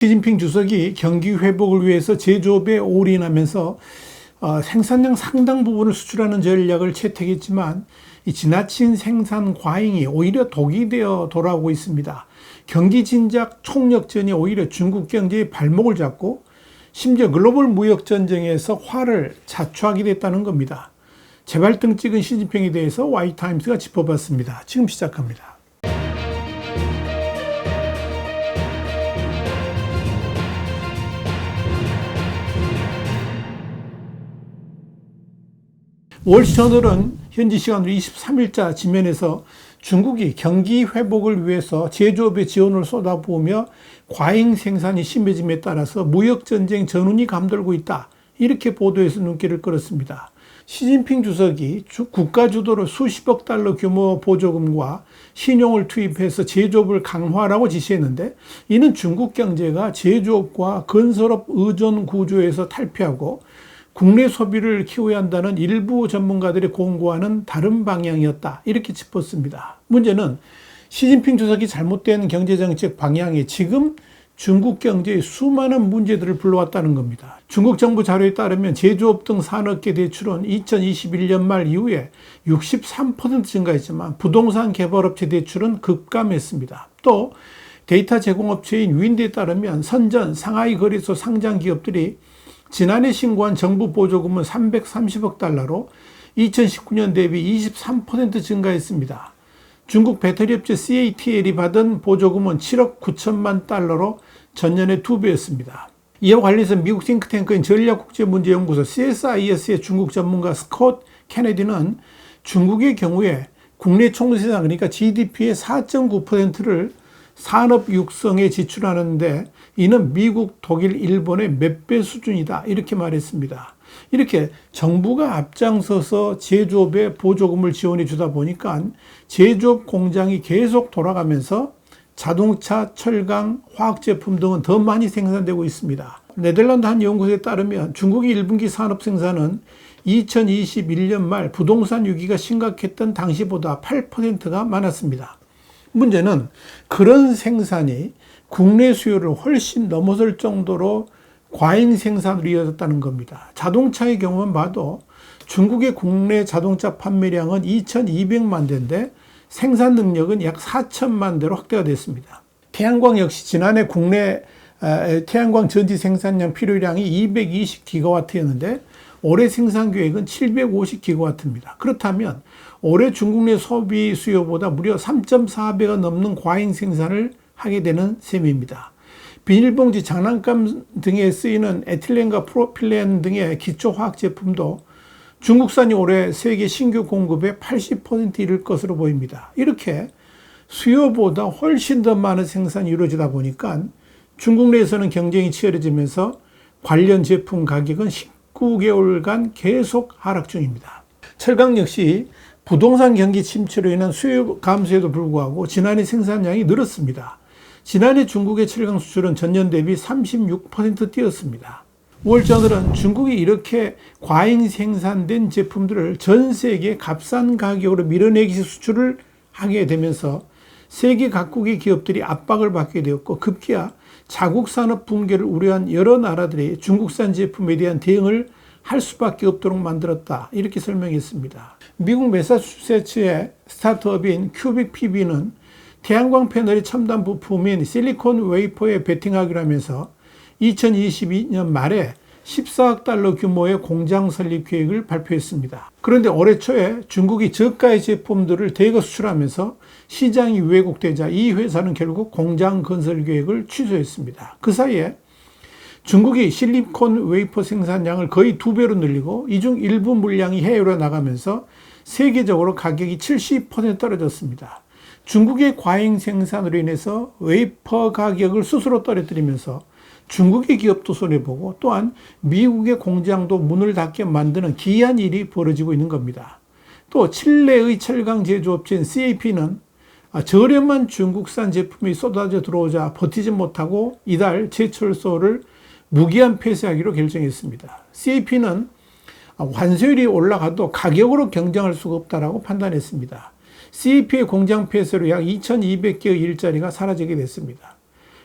시진핑 주석이 경기 회복을 위해서 제조업에 올인하면서 생산량 상당 부분을 수출하는 전략을 채택했지만 이 지나친 생산 과잉이 오히려 독이 되어 돌아오고 있습니다. 경기 진작 총력전이 오히려 중국 경제의 발목을 잡고 심지어 글로벌 무역 전쟁에서 화를 자초하게 됐다는 겁니다. 재발등 찍은 시진핑에 대해서 와이타임스가 짚어봤습니다. 지금 시작합니다. 월스트리트저널은 현지 시간으로 23일자 지면에서 중국이 경기 회복을 위해서 제조업에 지원을 쏟아부으며 과잉 생산이 심해짐에 따라서 무역전쟁 전운이 감돌고 있다. 이렇게 보도해서 눈길을 끌었습니다. 시진핑 주석이 국가 주도로 수십억 달러 규모 보조금과 신용을 투입해서 제조업을 강화하라고 지시했는데, 이는 중국 경제가 제조업과 건설업 의존 구조에서 탈피하고 국내 소비를 키워야 한다는 일부 전문가들이 공고하는 다른 방향이었다. 이렇게 짚었습니다. 문제는 시진핑 주석이 잘못된 경제정책 방향이 지금 중국 경제에 수많은 문제들을 불러왔다는 겁니다. 중국 정부 자료에 따르면 제조업 등 산업계 대출은 2021년 말 이후에 63% 증가했지만 부동산 개발업체 대출은 급감했습니다. 또 데이터 제공업체인 윈드에 따르면 선전, 상하이 거래소 상장 기업들이 지난해 신고한 정부 보조금은 330억 달러로 2019년 대비 23% 증가했습니다. 중국 배터리업체 CATL이 받은 보조금은 7억 9천만 달러로 전년의 2배였습니다. 이와 관련해서 미국 싱크탱크인 전략국제문제연구소 CSIS의 중국 전문가 스콧 케네디는 중국의 경우에 국내 총생산, 그러니까 GDP의 4.9%를 산업 육성에 지출하는데 이는 미국, 독일, 일본의 몇 배 수준이다. 이렇게 말했습니다. 이렇게 정부가 앞장서서 제조업에 보조금을 지원해 주다 보니까 제조업 공장이 계속 돌아가면서 자동차, 철강, 화학제품 등은 더 많이 생산되고 있습니다. 네덜란드 한 연구소에 따르면 중국의 1분기 산업 생산은 2021년 말 부동산 위기가 심각했던 당시보다 8%가 많았습니다. 문제는 그런 생산이 국내 수요를 훨씬 넘어설 정도로 과잉 생산으로 이어졌다는 겁니다. 자동차의 경우만 봐도 중국의 국내 자동차 판매량은 2,200만 대인데 생산 능력은 약 4천만 대로 확대가 됐습니다. 태양광 역시 지난해 국내 태양광 전지 생산량 필요량이 220기가와트였는데 올해 생산 계획은 750기가와트입니다. 그렇다면 올해 중국 내 소비 수요보다 무려 3.4배가 넘는 과잉 생산을 하게 되는 셈입니다. 비닐봉지, 장난감 등에 쓰이는 에틸렌과 프로필렌 등의 기초화학 제품도 중국산이 올해 세계 신규 공급의 80% 이를 것으로 보입니다. 이렇게 수요보다 훨씬 더 많은 생산이 이루어지다 보니까 중국 내에서는 경쟁이 치열해지면서 관련 제품 가격은 19개월간 계속 하락 중입니다. 철강 역시 부동산 경기 침체로 인한 수요 감소에도 불구하고 지난해 생산량이 늘었습니다. 지난해 중국의 철강 수출은 전년 대비 36% 뛰었습니다. 월저널은 중국이 이렇게 과잉 생산된 제품들을 전 세계 값싼 가격으로 밀어내기 수출을 하게 되면서 세계 각국의 기업들이 압박을 받게 되었고, 급기야 자국 산업 붕괴를 우려한 여러 나라들이 중국산 제품에 대한 대응을 할 수밖에 없도록 만들었다. 이렇게 설명했습니다. 미국 매사추세츠의 스타트업인 큐빅 PB는 태양광 패널의 첨단 부품인 실리콘 웨이퍼에 베팅하기로 하면서 2022년 말에 14억 달러 규모의 공장 설립 계획을 발표했습니다. 그런데 올해 초에 중국이 저가의 제품들을 대거 수출하면서 시장이 왜곡되자 이 회사는 결국 공장 건설 계획을 취소했습니다. 그 사이에 중국이 실리콘 웨이퍼 생산량을 거의 2배로 늘리고 이 중 일부 물량이 해외로 나가면서 세계적으로 가격이 70% 떨어졌습니다. 중국의 과잉 생산으로 인해서 웨이퍼 가격을 스스로 떨어뜨리면서 중국의 기업도 손해보고 또한 미국의 공장도 문을 닫게 만드는 기이한 일이 벌어지고 있는 겁니다. 또 칠레의 철강 제조업체인 CAP는 저렴한 중국산 제품이 쏟아져 들어오자 버티지 못하고 이달 제철소를 무기한 폐쇄하기로 결정했습니다. CAP는 환수율이 올라가도 가격으로 경쟁할 수가 없다고 판단했습니다. CAP의 공장 폐쇄로 약 2,200개의 일자리가 사라지게 됐습니다.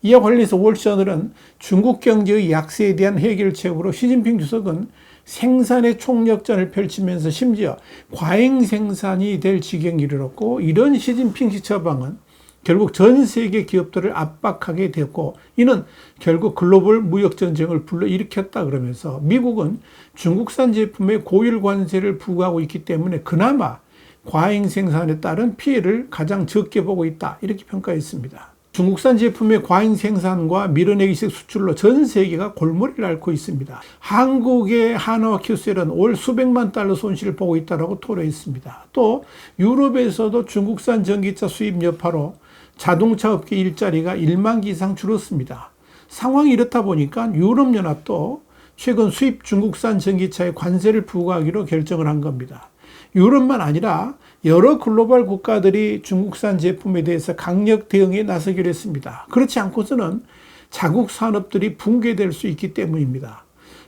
이와 관련해서 월스저널은 중국 경제의 약세에 대한 해결책으로 시진핑 주석은 생산의 총력전을 펼치면서 심지어 과잉 생산이 될 지경에 이르렀고, 이런 시진핑식 처방은 결국 전 세계 기업들을 압박하게 되었고, 이는 결국 글로벌 무역 전쟁을 불러일으켰다 그러면서 미국은 중국산 제품에 고율 관세를 부과하고 있기 때문에 그나마 과잉 생산에 따른 피해를 가장 적게 보고 있다, 이렇게 평가했습니다. 중국산 제품의 과잉 생산과 밀어내기식 수출로 전 세계가 골머리를 앓고 있습니다. 한국의 하나와 큐셀은 올 수백만 달러 손실을 보고 있다고 토로했습니다. 또 유럽에서도 중국산 전기차 수입 여파로 자동차 업계 일자리가 1만 기 이상 줄었습니다. 상황이 이렇다 보니까 유럽연합도 최근 수입 중국산 전기차에 관세를 부과하기로 결정을 한 겁니다. 유럽만 아니라 여러 글로벌 국가들이 중국산 제품에 대해서 강력 대응에 나서기로 했습니다. 그렇지 않고서는 자국 산업들이 붕괴될 수 있기 때문입니다.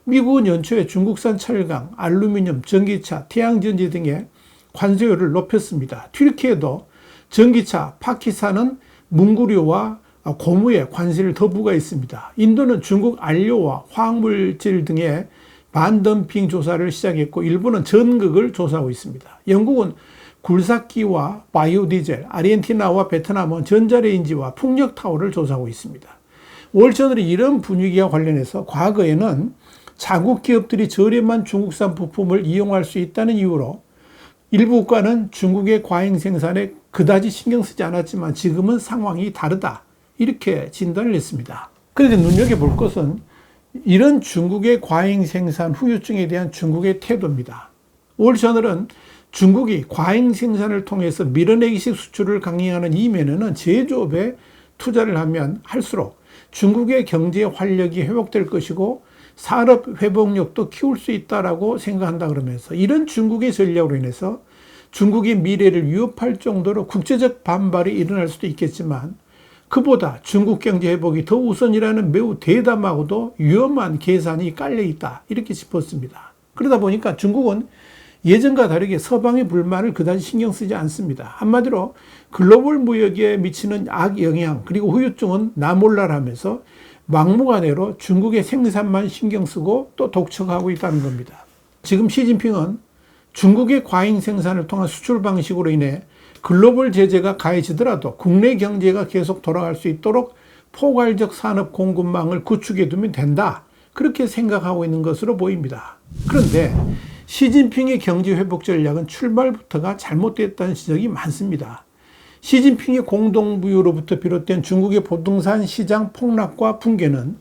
미국은 연초에 중국산 철강, 알루미늄, 전기차, 태양전지 등의 관세율을 높였습니다. 튀르키예도 전기차, 파키스탄은 문구류와 고무에 관세를 더 부과했습니다. 인도는 중국 안료와 화학물질 등의 반덤핑 조사를 시작했고, 일본은 전극을 조사하고 있습니다. 영국은 굴삭기와 바이오디젤, 아르헨티나와 베트남은 전자레인지와 풍력타워를 조사하고 있습니다. 월저널이 이런 분위기와 관련해서 과거에는 자국 기업들이 저렴한 중국산 부품을 이용할 수 있다는 이유로 일부 국가는 중국의 과잉 생산에 그다지 신경 쓰지 않았지만 지금은 상황이 다르다, 이렇게 진단을 했습니다. 그런데 눈여겨볼 것은 이런 중국의 과잉 생산 후유증에 대한 중국의 태도입니다. 월저널은 중국이 과잉 생산을 통해서 밀어내기식 수출을 강행하는 이면에는 제조업에 투자를 하면 할수록 중국의 경제 활력이 회복될 것이고 산업 회복력도 키울 수 있다라고 생각한다 그러면서, 이런 중국의 전략으로 인해서 중국의 미래를 위협할 정도로 국제적 반발이 일어날 수도 있겠지만 그보다 중국 경제 회복이 더 우선이라는 매우 대담하고도 위험한 계산이 깔려 있다, 이렇게 짚었습니다. 그러다 보니까 중국은 예전과 다르게 서방의 불만을 그다지 신경 쓰지 않습니다. 한마디로 글로벌 무역에 미치는 악영향 그리고 후유증은 나 몰라라면서 막무가내로 중국의 생산만 신경 쓰고 또 독촉하고 있다는 겁니다. 지금 시진핑은 중국의 과잉 생산을 통한 수출 방식으로 인해 글로벌 제재가 가해지더라도 국내 경제가 계속 돌아갈 수 있도록 포괄적 산업 공급망을 구축해 두면 된다, 그렇게 생각하고 있는 것으로 보입니다. 그런데 시진핑의 경제 회복 전략은 출발부터가 잘못됐다는 지적이 많습니다. 시진핑의 공동부유로부터 비롯된 중국의 부동산 시장 폭락과 붕괴는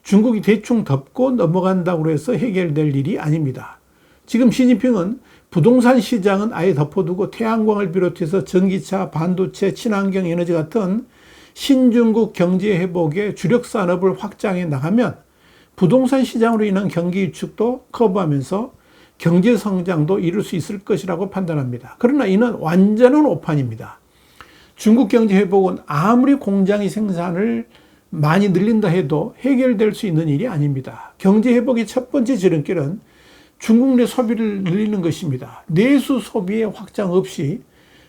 중국이 대충 덮고 넘어간다고 해서 해결될 일이 아닙니다. 지금 시진핑은 부동산 시장은 아예 덮어두고 태양광을 비롯해서 전기차, 반도체, 친환경 에너지 같은 신중국 경제 회복의 주력 산업을 확장해 나가면 부동산 시장으로 인한 경기 위축도 커버하면서 경제 성장도 이룰 수 있을 것이라고 판단합니다. 그러나 이는 완전한 오판입니다. 중국 경제 회복은 아무리 공장이 생산을 많이 늘린다 해도 해결될 수 있는 일이 아닙니다. 경제 회복의 첫 번째 지름길은 중국 내 소비를 늘리는 것입니다. 내수 소비의 확장 없이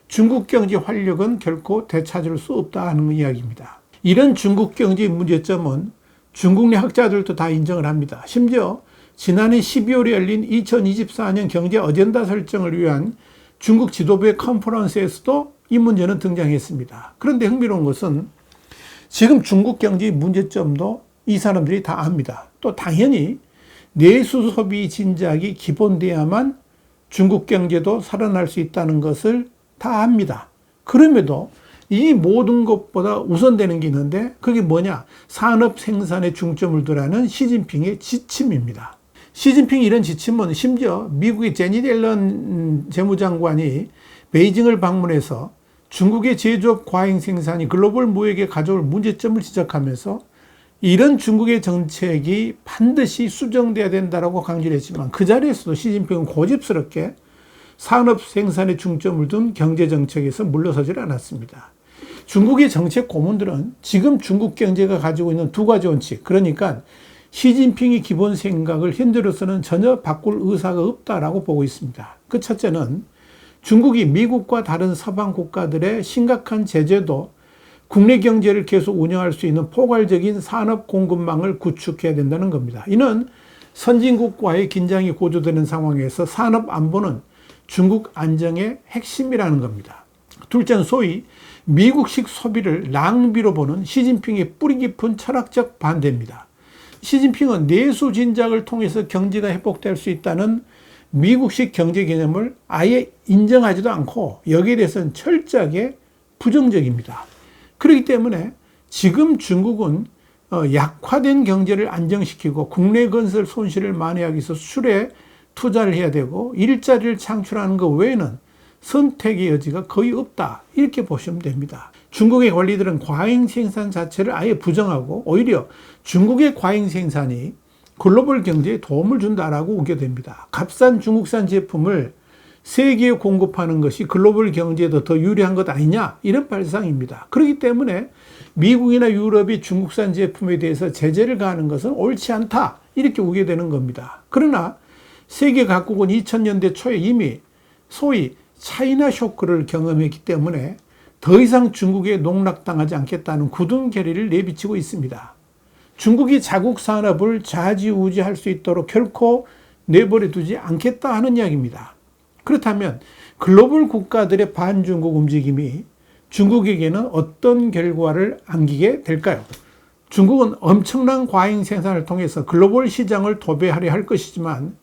중국 경제 활력은 결코 되찾을 수 없다 하는 이야기입니다. 이런 중국 경제의 문제점은 중국 내 학자들도 다 인정을 합니다. 심지어 지난해 12월에 열린 2024년 경제 어젠다 설정을 위한 중국 지도부의 컨퍼런스에서도 이 문제는 등장했습니다. 그런데 흥미로운 것은 지금 중국 경제의 문제점도 이 사람들이 다 압니다. 또 당연히 내수 소비 진작이 기본돼야만 중국 경제도 살아날 수 있다는 것을 다 압니다. 그럼에도 이 모든 것보다 우선되는 게 있는데 그게 뭐냐? 산업 생산에 중점을 두라는 시진핑의 지침입니다. 시진핑이 이런 지침은 심지어 미국의 제닛 옐런 재무장관이 베이징을 방문해서 중국의 제조업 과잉 생산이 글로벌 무역에 가져올 문제점을 지적하면서 이런 중국의 정책이 반드시 수정돼야 된다고 강조를 했지만 그 자리에서도 시진핑은 고집스럽게 산업 생산에 중점을 둔 경제정책에서 물러서질 않았습니다. 중국의 정책 고문들은 지금 중국 경제가 가지고 있는 두 가지 원칙, 그러니까 시진핑의 기본 생각을 현재로서는 전혀 바꿀 의사가 없다라고 보고 있습니다. 그 첫째는 중국이 미국과 다른 서방 국가들의 심각한 제재도 국내 경제를 계속 운영할 수 있는 포괄적인 산업 공급망을 구축해야 된다는 겁니다. 이는 선진국과의 긴장이 고조되는 상황에서 산업 안보는 중국 안정의 핵심이라는 겁니다. 둘째는 소위 미국식 소비를 낭비로 보는 시진핑의 뿌리 깊은 철학적 반대입니다. 시진핑은 내수 진작을 통해서 경제가 회복될 수 있다는 미국식 경제 개념을 아예 인정하지도 않고 여기에 대해서는 철저하게 부정적입니다. 그렇기 때문에 지금 중국은 약화된 경제를 안정시키고 국내 건설 손실을 만회하기 위해서 수출에 투자를 해야 되고 일자리를 창출하는 것 외에는 선택의 여지가 거의 없다, 이렇게 보시면 됩니다. 중국의 관리들은 과잉 생산 자체를 아예 부정하고 오히려 중국의 과잉 생산이 글로벌 경제에 도움을 준다라고 우겨댑니다. 값싼 중국산 제품을 세계에 공급하는 것이 글로벌 경제에도 더 유리한 것 아니냐, 이런 발상입니다. 그렇기 때문에 미국이나 유럽이 중국산 제품에 대해서 제재를 가하는 것은 옳지 않다, 이렇게 우겨대는 겁니다. 그러나 세계 각국은 2000년대 초에 이미 소위 차이나 쇼크를 경험했기 때문에 더 이상 중국에 농락당하지 않겠다는 굳은 결의를 내비치고 있습니다. 중국이 자국 산업을 좌지우지할 수 있도록 결코 내버려 두지 않겠다 하는 이야기입니다. 그렇다면 글로벌 국가들의 반중국 움직임이 중국에게는 어떤 결과를 안기게 될까요? 중국은 엄청난 과잉 생산을 통해서 글로벌 시장을 도배하려 할 것이지만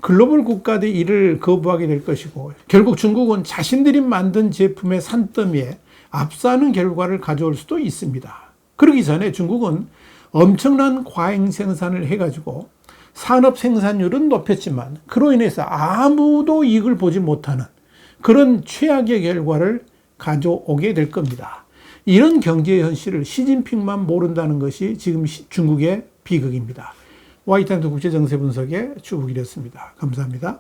글로벌 국가들이 이를 거부하게 될 것이고 결국 중국은 자신들이 만든 제품의 산더미에 압사하는 결과를 가져올 수도 있습니다. 그러기 전에 중국은 엄청난 과잉 생산을 해가지고 산업 생산율은 높였지만 그로 인해서 아무도 이익을 보지 못하는 그런 최악의 결과를 가져오게 될 겁니다. 이런 경제 현실을 시진핑만 모른다는 것이 지금 중국의 비극입니다. 와이탄트 국제정세 분석의 주북이었습니다. 감사합니다.